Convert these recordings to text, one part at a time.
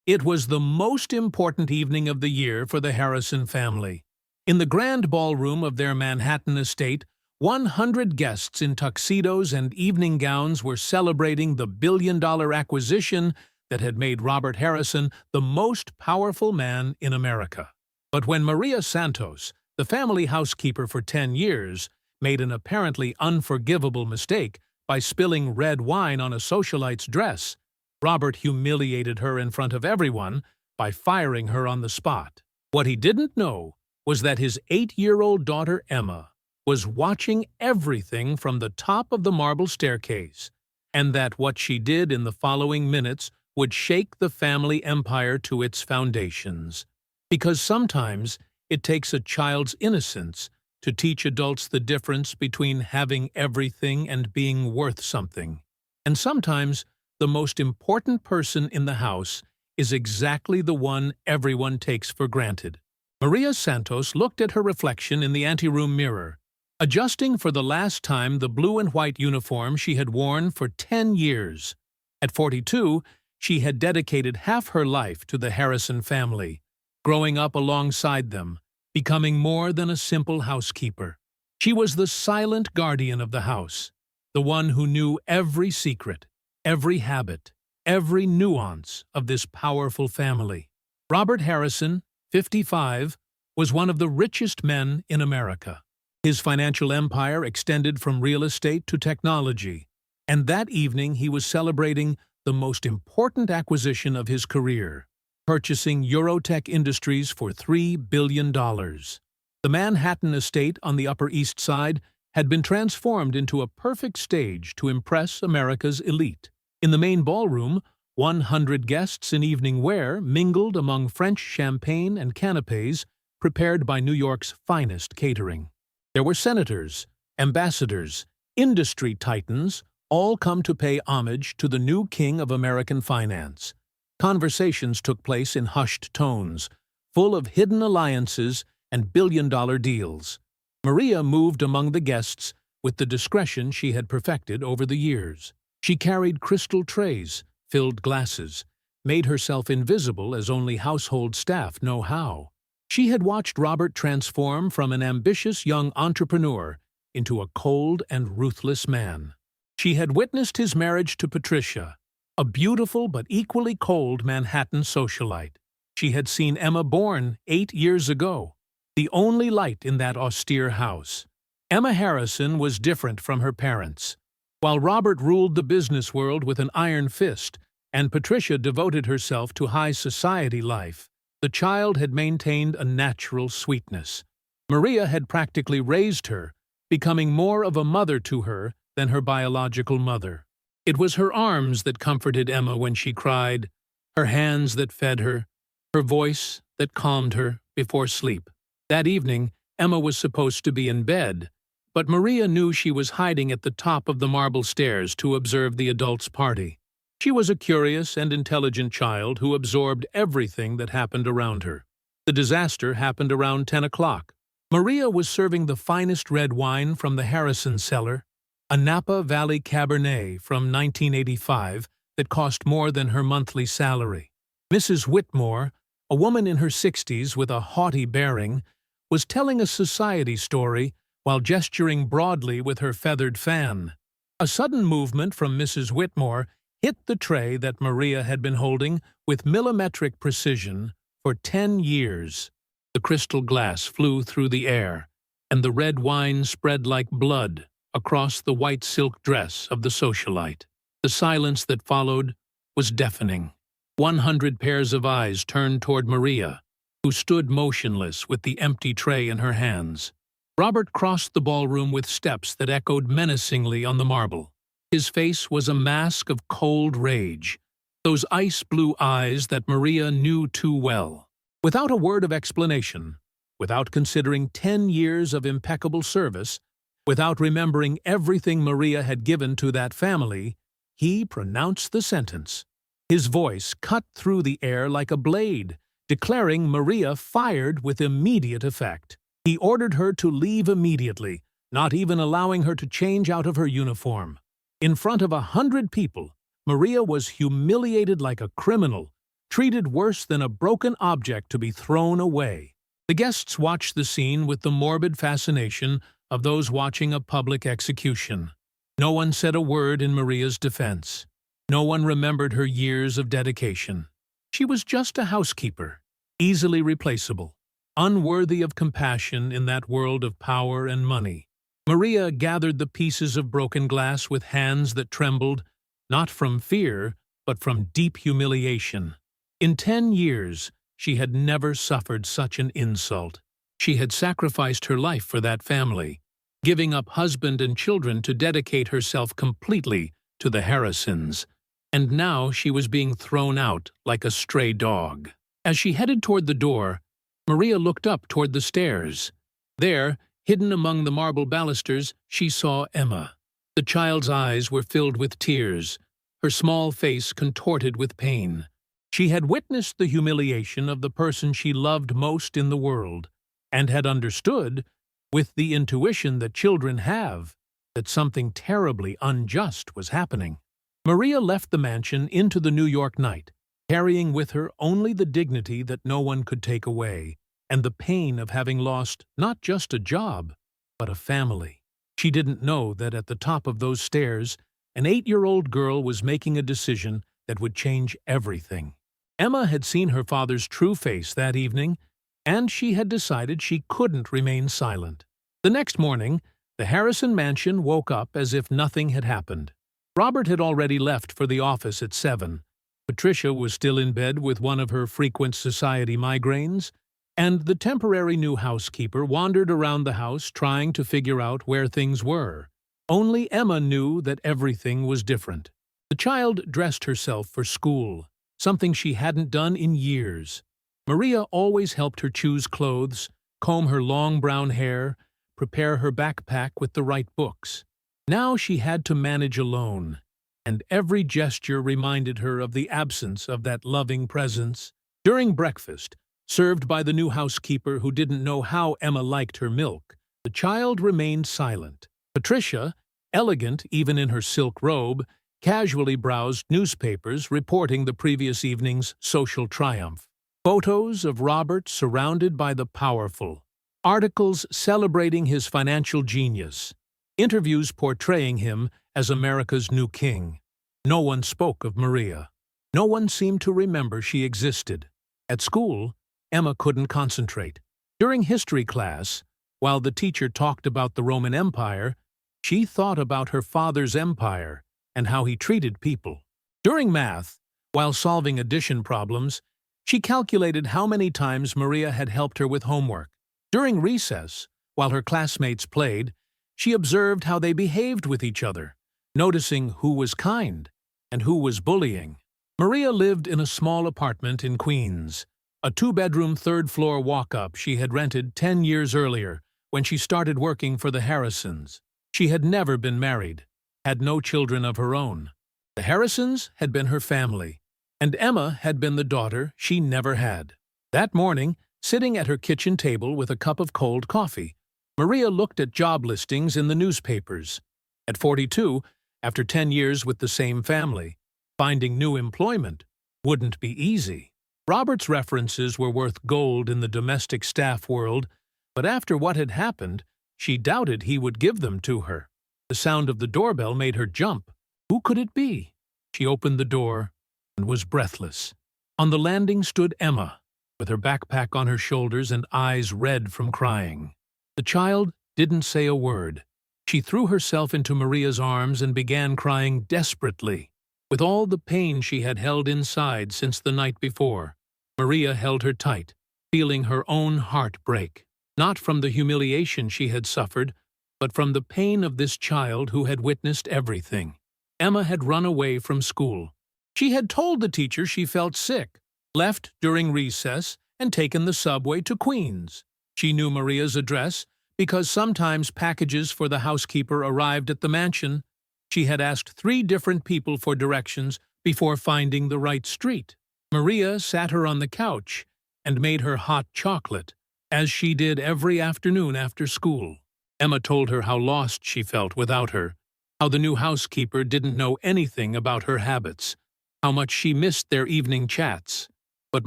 It was the most important evening of the year for the Harrison family. In the grand ballroom of their Manhattan estate, 100 guests in tuxedos and evening gowns were celebrating the billion-dollar acquisition that had made Robert Harrison the most powerful man in America. But when Maria Santos, the family housekeeper for 10 years, made an apparently unforgivable mistake by spilling red wine on a socialite's dress, Robert humiliated her in front of everyone by firing her on the spot. What he didn't know was that his 8-year-old daughter Emma was watching everything from the top of the marble staircase, and that what she did in the following minutes would shake the family empire to its foundations. Because sometimes it takes a child's innocence to teach adults the difference between having everything and being worth something. And sometimes the most important person in the house is exactly the one everyone takes for granted. Maria Santos looked at her reflection in the anteroom mirror, adjusting for the last time the blue and white uniform she had worn for 10 years. At 42, she had dedicated half her life to the Harrison family, growing up alongside them, becoming more than a simple housekeeper. She was the silent guardian of the house, the one who knew every secret, every habit, every nuance of this powerful family. Robert Harrison, 55, was one of the richest men in America. His financial empire extended from real estate to technology, and that evening he was celebrating the most important acquisition of his career, purchasing Eurotech Industries for $3 billion. The Manhattan estate on the Upper East Side had been transformed into a perfect stage to impress America's elite. In the main ballroom, 100 guests in evening wear mingled among French champagne and canapés prepared by New York's finest catering. There were senators, ambassadors, industry titans, all come to pay homage to the new king of American finance. Conversations took place in hushed tones, full of hidden alliances and billion-dollar deals. Maria moved among the guests with the discretion she had perfected over the years. She carried crystal trays, filled glasses, made herself invisible as only household staff know how. She had watched Robert transform from an ambitious young entrepreneur into a cold and ruthless man. She had witnessed his marriage to Patricia, a beautiful but equally cold Manhattan socialite. She had seen Emma born 8 years ago, the only light in that austere house. Emma Harrison was different from her parents. While Robert ruled the business world with an iron fist and Patricia devoted herself to high society life, the child had maintained a natural sweetness. Maria had practically raised her, becoming more of a mother to her than her biological mother. It was her arms that comforted Emma when she cried, her hands that fed her, her voice that calmed her before sleep. That evening, Emma was supposed to be in bed, but Maria knew she was hiding at the top of the marble stairs to observe the adults' party. She was a curious and intelligent child who absorbed everything that happened around her. The disaster happened around 10 o'clock. Maria was serving the finest red wine from the Harrison cellar, a Napa Valley Cabernet from 1985 that cost more than her monthly salary. Mrs. Whitmore, a woman in her 60s with a haughty bearing, was telling a society story while gesturing broadly with her feathered fan. A sudden movement from Mrs. Whitmore hit the tray that Maria had been holding with millimetric precision for 10 years. The crystal glass flew through the air, and the red wine spread like blood across the white silk dress of the socialite. The silence that followed was deafening. 100 pairs of eyes turned toward Maria, who stood motionless with the empty tray in her hands. Robert crossed the ballroom with steps that echoed menacingly on the marble. His face was a mask of cold rage, those ice-blue eyes that Maria knew too well. Without a word of explanation, without considering 10 years of impeccable service, without remembering everything Maria had given to that family, he pronounced the sentence. His voice cut through the air like a blade, declaring Maria fired with immediate effect. He ordered her to leave immediately, not even allowing her to change out of her uniform. In front of 100 people, Maria was humiliated like a criminal, treated worse than a broken object to be thrown away. The guests watched the scene with the morbid fascination of those watching a public execution. No one said a word in Maria's defense. No one remembered her years of dedication. She was just a housekeeper, easily replaceable, unworthy of compassion in that world of power and money. Maria gathered the pieces of broken glass with hands that trembled, not from fear, but from deep humiliation. In 10 years, she had never suffered such an insult. She had sacrificed her life for that family, giving up husband and children to dedicate herself completely to the Harrisons. And now she was being thrown out like a stray dog. As she headed toward the door, Maria looked up toward the stairs. There, hidden among the marble balusters, she saw Emma. The child's eyes were filled with tears, her small face contorted with pain. She had witnessed the humiliation of the person she loved most in the world, and had understood, with the intuition that children have, that something terribly unjust was happening. Maria left the mansion into the New York night, carrying with her only the dignity that no one could take away, and the pain of having lost not just a job, but a family. She didn't know that at the top of those stairs, an 8-year-old girl was making a decision that would change everything. Emma had seen her father's true face that evening, and she had decided she couldn't remain silent. The next morning, the Harrison mansion woke up as if nothing had happened. Robert had already left for the office at 7. Patricia was still in bed with one of her frequent society migraines, and the temporary new housekeeper wandered around the house trying to figure out where things were. Only Emma knew that everything was different. The child dressed herself for school, something she hadn't done in years. Maria always helped her choose clothes, comb her long brown hair, prepare her backpack with the right books. Now she had to manage alone, and every gesture reminded her of the absence of that loving presence. During breakfast, served by the new housekeeper who didn't know how Emma liked her milk, the child remained silent. Patricia, elegant even in her silk robe, casually browsed newspapers reporting the previous evening's social triumph. Photos of Robert surrounded by the powerful, articles celebrating his financial genius, interviews portraying him as America's new king. No one spoke of Maria. No one seemed to remember she existed. At school, Emma couldn't concentrate. During history class, while the teacher talked about the Roman Empire, she thought about her father's empire and how he treated people. During math, while solving addition problems, she calculated how many times Maria had helped her with homework. During recess, while her classmates played, she observed how they behaved with each other, noticing who was kind and who was bullying. Maria lived in a small apartment in Queens, a 2-bedroom, 3rd-floor walk-up she had rented 10 years earlier when she started working for the Harrisons. She had never been married, had no children of her own. The Harrisons had been her family, and Emma had been the daughter she never had. That morning, sitting at her kitchen table with a cup of cold coffee, Maria looked at job listings in the newspapers. At 42, after 10 years with the same family, finding new employment wouldn't be easy. Robert's references were worth gold in the domestic staff world, but after what had happened, she doubted he would give them to her. The sound of the doorbell made her jump. Who could it be? She opened the door and was breathless. On the landing stood Emma, with her backpack on her shoulders and eyes red from crying. The child didn't say a word. She threw herself into Maria's arms and began crying desperately. With all the pain she had held inside since the night before, Maria held her tight, feeling her own heart break. Not from the humiliation she had suffered, but from the pain of this child who had witnessed everything. Emma had run away from school. She had told the teacher she felt sick, left during recess, and taken the subway to Queens. She knew Maria's address because sometimes packages for the housekeeper arrived at the mansion. She had asked 3 different people for directions before finding the right street. Maria sat her on the couch and made her hot chocolate, as she did every afternoon after school. Emma told her how lost she felt without her, how the new housekeeper didn't know anything about her habits, how much she missed their evening chats. But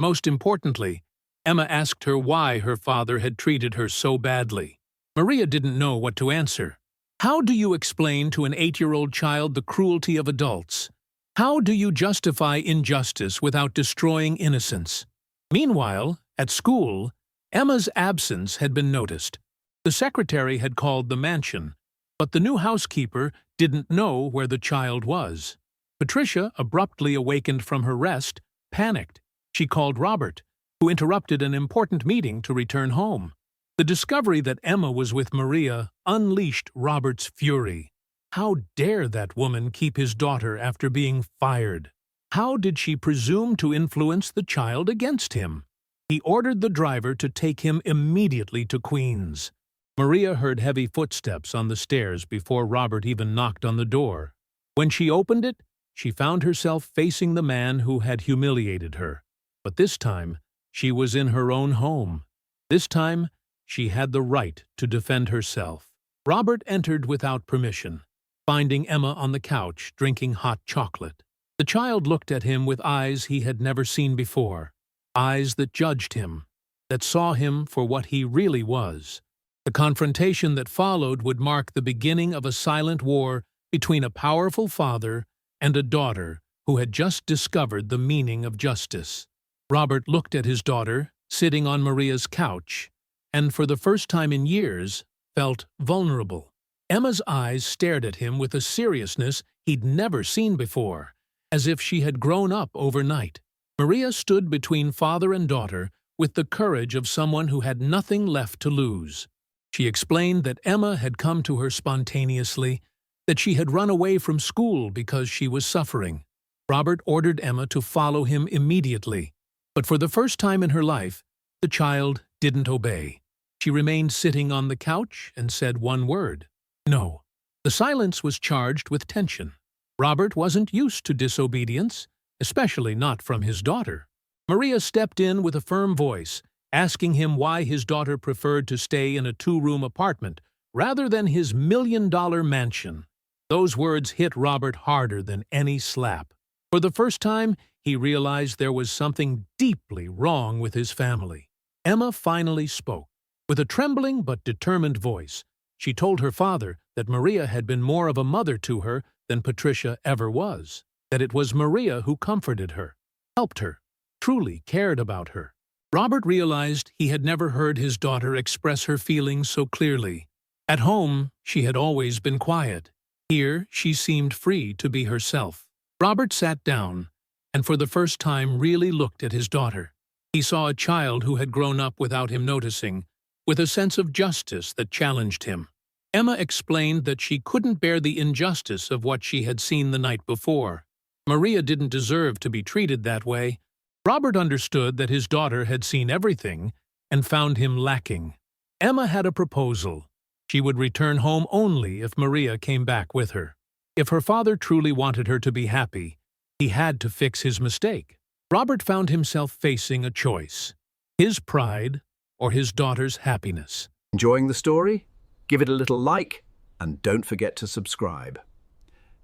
most importantly, Emma asked her why her father had treated her so badly. Maria didn't know what to answer. How do you explain to an 8-year-old child the cruelty of adults? How do you justify injustice without destroying innocence? Meanwhile, at school, Emma's absence had been noticed. The secretary had called the mansion, but the new housekeeper didn't know where the child was. Patricia, abruptly awakened from her rest, panicked. She called Robert, who interrupted an important meeting to return home. The discovery that Emma was with Maria unleashed Robert's fury. How dare that woman keep his daughter after being fired? How did she presume to influence the child against him? He ordered the driver to take him immediately to Queens. Maria heard heavy footsteps on the stairs before Robert even knocked on the door. When she opened it, she found herself facing the man who had humiliated her. But this time, she was in her own home. This time, she had the right to defend herself. Robert entered without permission, finding Emma on the couch drinking hot chocolate. The child looked at him with eyes he had never seen before, eyes that judged him, that saw him for what he really was. The confrontation that followed would mark the beginning of a silent war between a powerful father and a daughter who had just discovered the meaning of justice. Robert looked at his daughter, sitting on Maria's couch, and for the first time in years, felt vulnerable. Emma's eyes stared at him with a seriousness he'd never seen before, as if she had grown up overnight. Maria stood between father and daughter with the courage of someone who had nothing left to lose. She explained that Emma had come to her spontaneously, that she had run away from school because she was suffering. Robert ordered Emma to follow him immediately, but for the first time in her life, the child didn't obey. She remained sitting on the couch and said one word: no. The silence was charged with tension. Robert wasn't used to disobedience, especially not from his daughter. Maria stepped in with a firm voice, asking him why his daughter preferred to stay in a 2-room apartment rather than his $1 million mansion. Those words hit Robert harder than any slap. For the first time, he realized there was something deeply wrong with his family. Emma finally spoke. With a trembling but determined voice, she told her father that Maria had been more of a mother to her than Patricia ever was, that it was Maria who comforted her, helped her, truly cared about her. Robert realized he had never heard his daughter express her feelings so clearly. At home, she had always been quiet. Here, she seemed free to be herself. Robert sat down, and for the first time really looked at his daughter. He saw a child who had grown up without him noticing, with a sense of justice that challenged him. Emma explained that she couldn't bear the injustice of what she had seen the night before. Maria didn't deserve to be treated that way. Robert understood that his daughter had seen everything and found him lacking. Emma had a proposal. She would return home only if Maria came back with her. If her father truly wanted her to be happy, he had to fix his mistake. Robert found himself facing a choice: his pride or his daughter's happiness. Enjoying the story? Give it a little like, and don't forget to subscribe.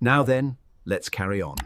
Now then, let's carry on.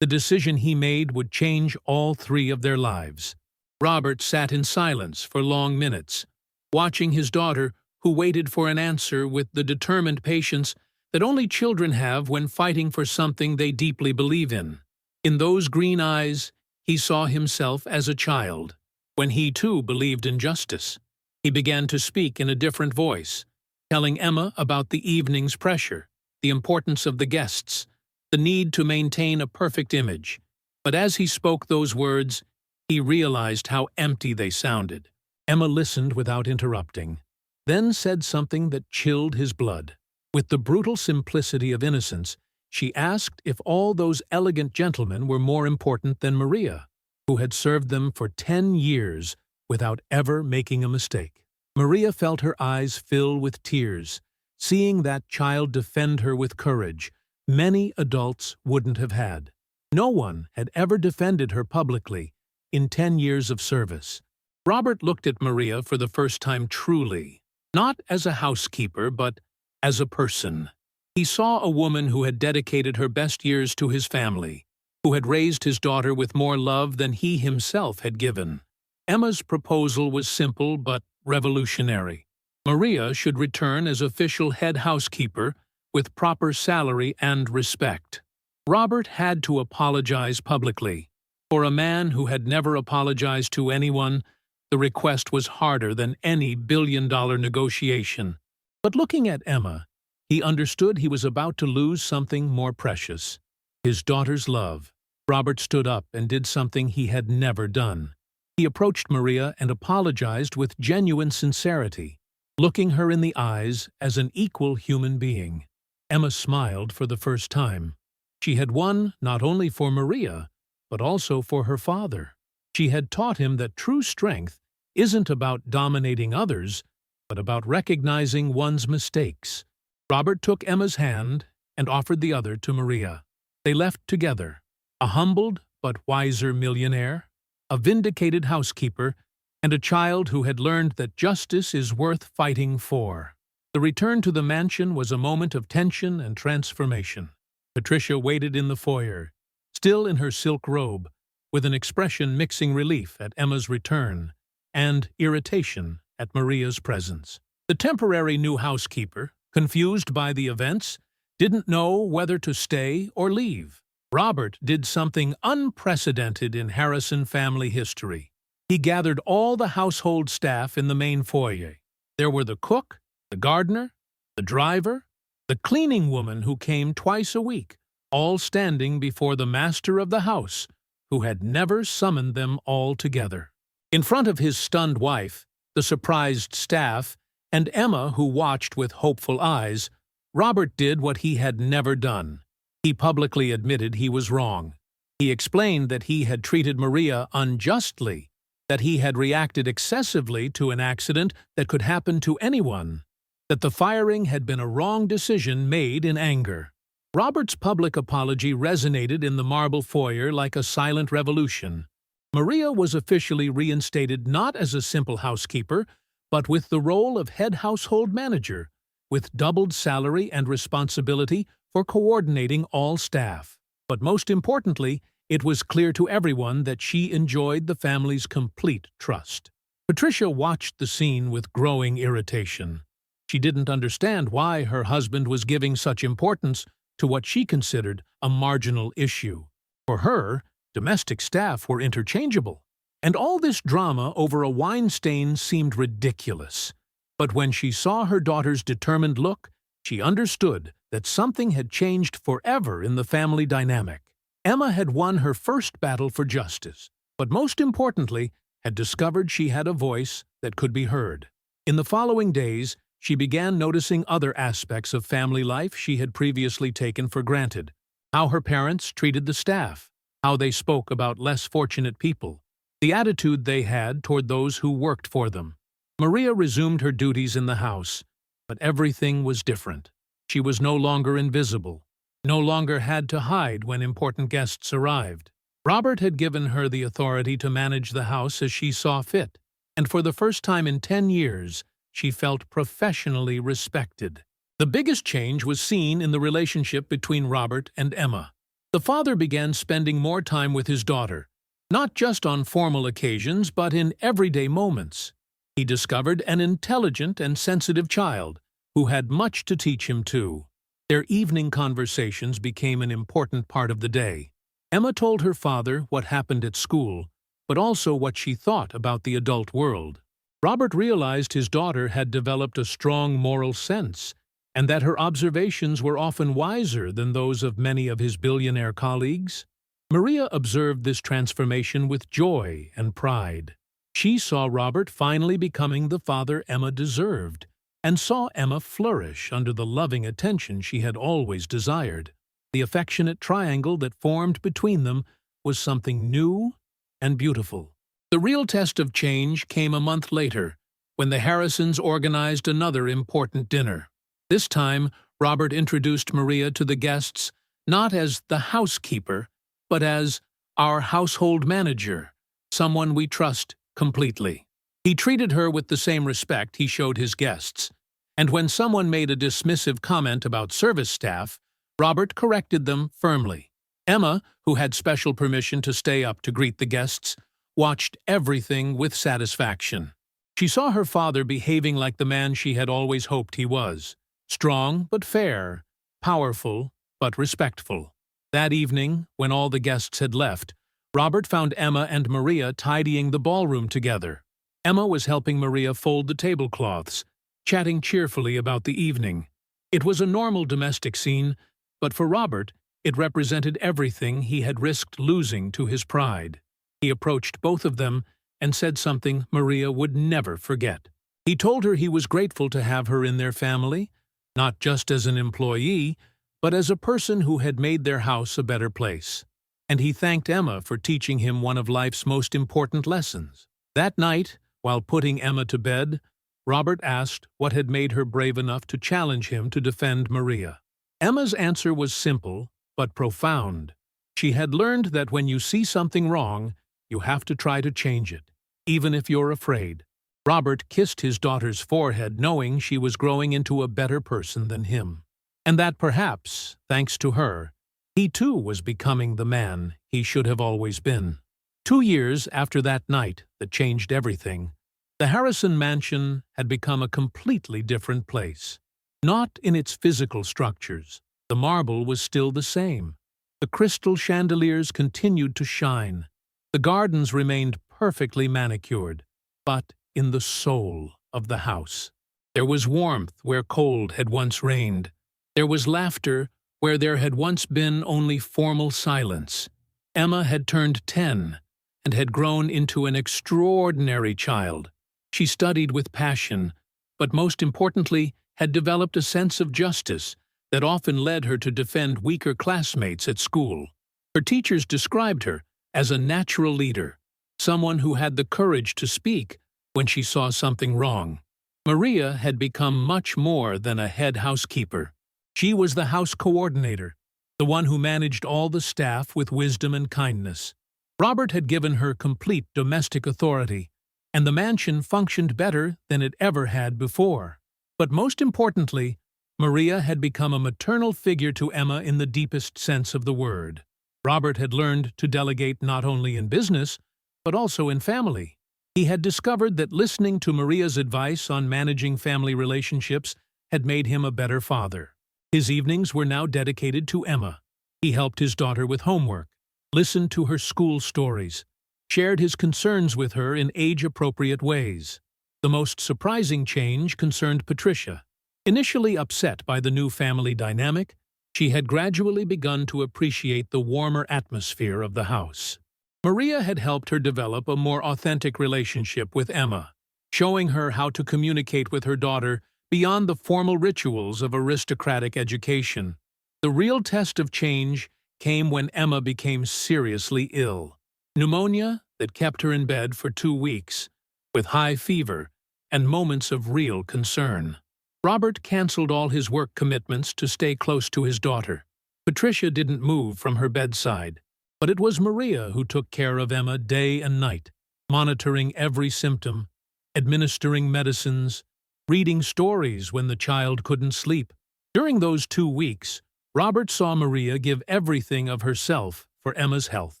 The decision he made would change all 3 of their lives. Robert sat in silence for long minutes, watching his daughter, who waited for an answer with the determined patience that only children have when fighting for something they deeply believe in. In those green eyes, he saw himself as a child, when he too believed in justice. He began to speak in a different voice, telling Emma about the evening's pressure, the importance of the guests, the need to maintain a perfect image. But as he spoke those words, he realized how empty they sounded. Emma listened without interrupting, then said something that chilled his blood. With the brutal simplicity of innocence, she asked if all those elegant gentlemen were more important than Maria, who had served them for 10 years without ever making a mistake. Maria felt her eyes fill with tears, seeing that child defend her with courage many adults wouldn't have had. No one had ever defended her publicly in 10 years of service. Robert looked at Maria for the first time truly, not as a housekeeper, but as a person. He saw a woman who had dedicated her best years to his family, who had raised his daughter with more love than he himself had given. Emma's proposal was simple but revolutionary. Maria should return as official head housekeeper with proper salary and respect. Robert had to apologize publicly. For a man who had never apologized to anyone, the request was harder than any billion-dollar negotiation. But looking at Emma, he understood he was about to lose something more precious: his daughter's love. Robert stood up and did something he had never done. He approached Maria and apologized with genuine sincerity, looking her in the eyes as an equal human being. Emma smiled for the first time. She had won not only for Maria, but also for her father. She had taught him that true strength isn't about dominating others, but about recognizing one's mistakes. Robert took Emma's hand and offered the other to Maria. They left together, a humbled but wiser millionaire, a vindicated housekeeper, and a child who had learned that justice is worth fighting for. The return to the mansion was a moment of tension and transformation. Patricia waited in the foyer, still in her silk robe, with an expression mixing relief at Emma's return and irritation at Maria's presence. The temporary new housekeeper, confused by the events, didn't know whether to stay or leave. Robert did something unprecedented in Harrison family history. He gathered all the household staff in the main foyer. There were the cook, the gardener, the driver, the cleaning woman who came twice a week, all standing before the master of the house, who had never summoned them all together. In front of his stunned wife, the surprised staff, and Emma, who watched with hopeful eyes, Robert did what he had never done. He publicly admitted he was wrong. He explained that he had treated Maria unjustly, that he had reacted excessively to an accident that could happen to anyone, that the firing had been a wrong decision made in anger. Robert's public apology resonated in the marble foyer like a silent revolution. Maria was officially reinstated not as a simple housekeeper, but with the role of head household manager, with doubled salary and responsibility for coordinating all staff. But most importantly, it was clear to everyone that she enjoyed the family's complete trust. Patricia watched the scene with growing irritation. She didn't understand why her husband was giving such importance to what she considered a marginal issue. For her, domestic staff were interchangeable, and all this drama over a wine stain seemed ridiculous. But when she saw her daughter's determined look, she understood that something had changed forever in the family dynamic. Emma had won her first battle for justice, but most importantly, had discovered she had a voice that could be heard. In the following days, she began noticing other aspects of family life she had previously taken for granted: how her parents treated the staff, how they spoke about less fortunate people, the attitude they had toward those who worked for them. Maria resumed her duties in the house, but everything was different. She was no longer invisible, no longer had to hide when important guests arrived. Robert had given her the authority to manage the house as she saw fit, and for the first time in 10 years, she felt professionally respected. The biggest change was seen in the relationship between Robert and Emma. The father began spending more time with his daughter, not just on formal occasions, but in everyday moments. He discovered an intelligent and sensitive child who had much to teach him too. Their evening conversations became an important part of the day. Emma told her father what happened at school, but also what she thought about the adult world. Robert realized his daughter had developed a strong moral sense, and that her observations were often wiser than those of many of his billionaire colleagues. Maria observed this transformation with joy and pride. She saw Robert finally becoming the father Emma deserved, and saw Emma flourish under the loving attention she had always desired. The affectionate triangle that formed between them was something new and beautiful. The real test of change came a month later, when the Harrisons organized another important dinner. This time, Robert introduced Maria to the guests not as the housekeeper, but as our household manager, someone we trust completely. He treated her with the same respect he showed his guests, and when someone made a dismissive comment about service staff, Robert corrected them firmly. Emma, who had special permission to stay up to greet the guests, watched everything with satisfaction. She saw her father behaving like the man she had always hoped he was, strong but fair, powerful but respectful. That evening, when all the guests had left, Robert found Emma and Maria tidying the ballroom together. Emma was helping Maria fold the tablecloths, chatting cheerfully about the evening. It was a normal domestic scene, but for Robert, it represented everything he had risked losing to his pride. He approached both of them and said something Maria would never forget. He told her he was grateful to have her in their family, not just as an employee, but as a person who had made their house a better place. And he thanked Emma for teaching him one of life's most important lessons. That night, while putting Emma to bed, Robert asked what had made her brave enough to challenge him to defend Maria. Emma's answer was simple, but profound. She had learned that when you see something wrong, you have to try to change it, even if you're afraid. Robert kissed his daughter's forehead, knowing she was growing into a better person than him. And that perhaps, thanks to her, he too was becoming the man he should have always been. 2 years after that night that changed everything, the Harrison mansion had become a completely different place. Not in its physical structures. The marble was still the same. The crystal chandeliers continued to shine. The gardens remained perfectly manicured, but in the soul of the house. There was warmth where cold had once reigned. There was laughter where there had once been only formal silence. Emma had turned 10 and had grown into an extraordinary child. She studied with passion, but most importantly, had developed a sense of justice that often led her to defend weaker classmates at school. Her teachers described her as a natural leader, someone who had the courage to speak when she saw something wrong. Maria had become much more than a head housekeeper. She was the house coordinator, the one who managed all the staff with wisdom and kindness. Robert had given her complete domestic authority, and the mansion functioned better than it ever had before. But most importantly, Maria had become a maternal figure to Emma in the deepest sense of the word. Robert had learned to delegate not only in business, but also in family. He had discovered that listening to Maria's advice on managing family relationships had made him a better father. His evenings were now dedicated to Emma. He helped his daughter with homework, listened to her school stories, shared his concerns with her in age-appropriate ways. The most surprising change concerned Patricia. Initially upset by the new family dynamic, she had gradually begun to appreciate the warmer atmosphere of the house. Maria had helped her develop a more authentic relationship with Emma, showing her how to communicate with her daughter beyond the formal rituals of aristocratic education. The real test of change came when Emma became seriously ill. Pneumonia that kept her in bed for 2 weeks, with high fever and moments of real concern. Robert canceled all his work commitments to stay close to his daughter. Patricia didn't move from her bedside, but it was Maria who took care of Emma day and night, monitoring every symptom, administering medicines, reading stories when the child couldn't sleep. During those 2 weeks, Robert saw Maria give everything of herself for Emma's health.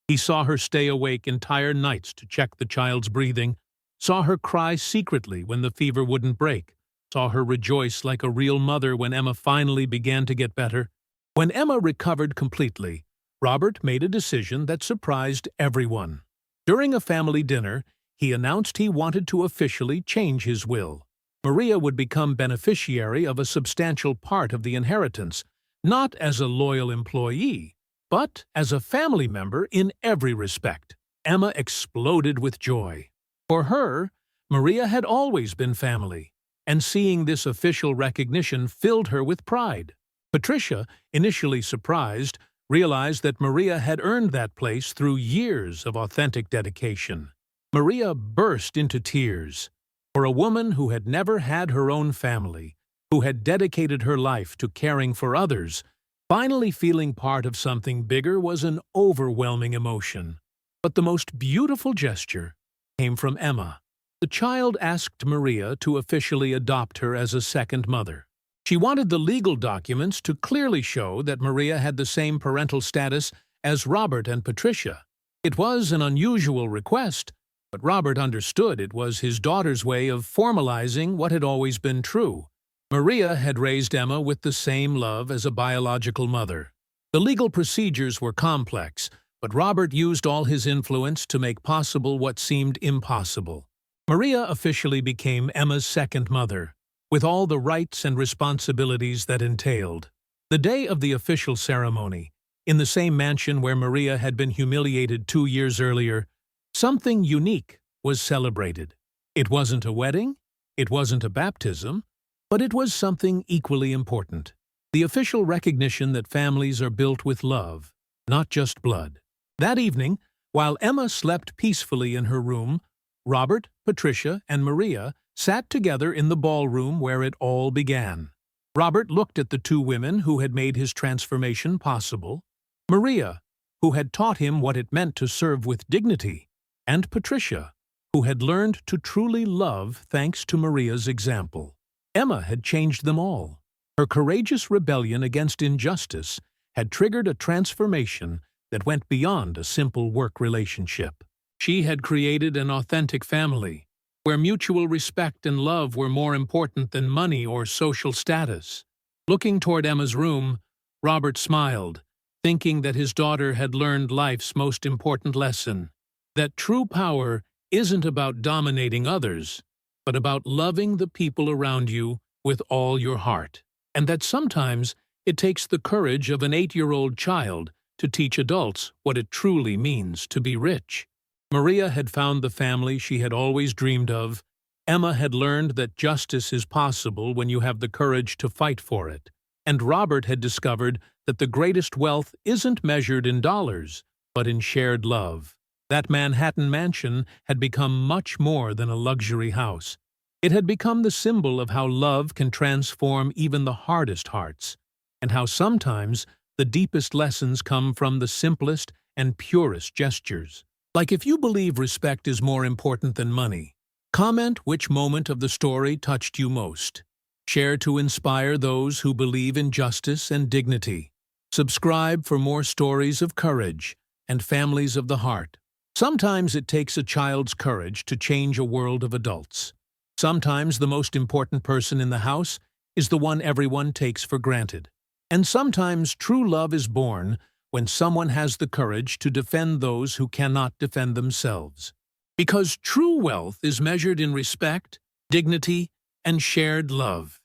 He saw her stay awake entire nights to check the child's breathing, saw her cry secretly when the fever wouldn't break, saw her rejoice like a real mother when Emma finally began to get better. When Emma recovered completely, Robert made a decision that surprised everyone. During a family dinner, he announced he wanted to officially change his will. Maria would become beneficiary of a substantial part of the inheritance, not as a loyal employee, but as a family member in every respect. Emma exploded with joy. For her, Maria had always been family, and seeing this official recognition filled her with pride. Patricia, initially surprised, realized that Maria had earned that place through years of authentic dedication. Maria burst into tears. For a woman who had never had her own family, who had dedicated her life to caring for others, finally feeling part of something bigger was an overwhelming emotion. But the most beautiful gesture came from Emma. The child asked Maria to officially adopt her as a second mother. She wanted the legal documents to clearly show that Maria had the same parental status as Robert and Patricia. It was an unusual request, but Robert understood it was his daughter's way of formalizing what had always been true. Maria had raised Emma with the same love as a biological mother. The legal procedures were complex, but Robert used all his influence to make possible what seemed impossible. Maria officially became Emma's second mother, with all the rights and responsibilities that entailed. The day of the official ceremony, in the same mansion where Maria had been humiliated 2 years earlier, something unique was celebrated. It wasn't a wedding, it wasn't a baptism, but it was something equally important. The official recognition that families are built with love, not just blood. That evening, while Emma slept peacefully in her room, Robert, Patricia, and Maria sat together in the ballroom where it all began. Robert looked at the two women who had made his transformation possible, Maria, who had taught him what it meant to serve with dignity, and Patricia, who had learned to truly love thanks to Maria's example. Emma had changed them all. Her courageous rebellion against injustice had triggered a transformation that went beyond a simple work relationship. She had created an authentic family, where mutual respect and love were more important than money or social status. Looking toward Emma's room, Robert smiled, thinking that his daughter had learned life's most important lesson, that true power isn't about dominating others, but about loving the people around you with all your heart, and that sometimes it takes the courage of an 8-year-old child to teach adults what it truly means to be rich. Maria had found the family she had always dreamed of. Emma had learned that justice is possible when you have the courage to fight for it. And Robert had discovered that the greatest wealth isn't measured in dollars, but in shared love. That Manhattan mansion had become much more than a luxury house. It had become the symbol of how love can transform even the hardest hearts, and how sometimes the deepest lessons come from the simplest and purest gestures. Like, if you believe respect is more important than money, comment which moment of the story touched you most. Share to inspire those who believe in justice and dignity. Subscribe for more stories of courage and families of the heart. Sometimes it takes a child's courage to change a world of adults. Sometimes the most important person in the house is the one everyone takes for granted. And sometimes true love is born when someone has the courage to defend those who cannot defend themselves. Because true wealth is measured in respect, dignity, and shared love.